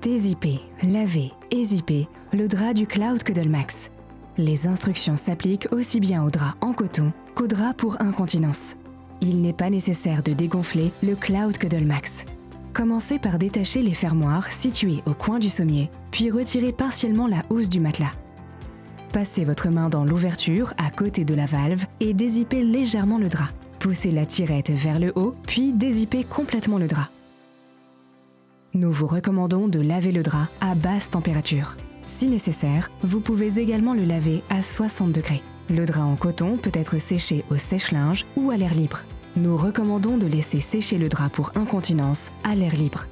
Dézipper, laver et zipper le drap du Cloud Cuddle Max. Les instructions s'appliquent aussi bien au drap en coton qu'au drap pour incontinence. Il n'est pas nécessaire de dégonfler le Cloud Cuddle Max. Commencez par détacher les fermoirs situés au coin du sommier, puis retirez partiellement la housse du matelas. Passez votre main dans l'ouverture à côté de la valve et dézippez légèrement le drap. Poussez la tirette vers le haut, puis dézippez complètement le drap. Nous vous recommandons de laver le drap à basse température. Si nécessaire, vous pouvez également le laver à 60 degrés. Le drap en coton peut être séché au sèche-linge ou à l'air libre. Nous recommandons de laisser sécher le drap pour incontinence à l'air libre.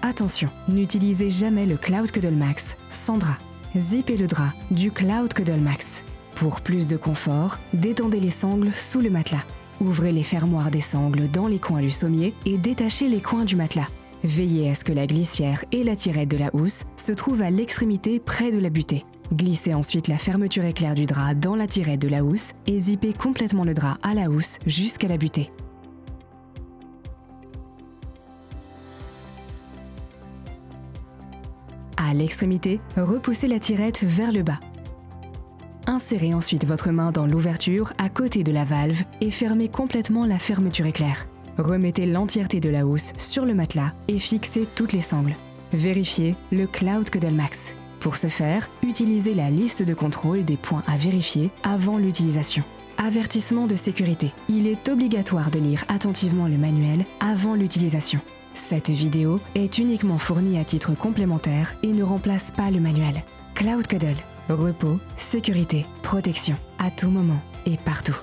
Attention, n'utilisez jamais le Cloud Cuddle Max sans drap. Zippez le drap du Cloud Cuddle Max. Pour plus de confort, détendez les sangles sous le matelas. Ouvrez les fermoirs des sangles dans les coins du sommier et détachez les coins du matelas. Veillez à ce que la glissière et la tirette de la housse se trouvent à l'extrémité près de la butée. Glissez ensuite la fermeture éclair du drap dans la tirette de la housse et zippez complètement le drap à la housse jusqu'à la butée. À l'extrémité, repoussez la tirette vers le bas. Insérez ensuite votre main dans l'ouverture à côté de la valve et fermez complètement la fermeture éclair. Remettez l'entièreté de la housse sur le matelas et fixez toutes les sangles. Vérifiez le Cloud Cuddle Max. Pour ce faire, utilisez la liste de contrôle des points à vérifier avant l'utilisation. Avertissement de sécurité. Il est obligatoire de lire attentivement le manuel avant l'utilisation. Cette vidéo est uniquement fournie à titre complémentaire et ne remplace pas le manuel. Cloud Cuddle. Repos, sécurité, protection, à tout moment et partout.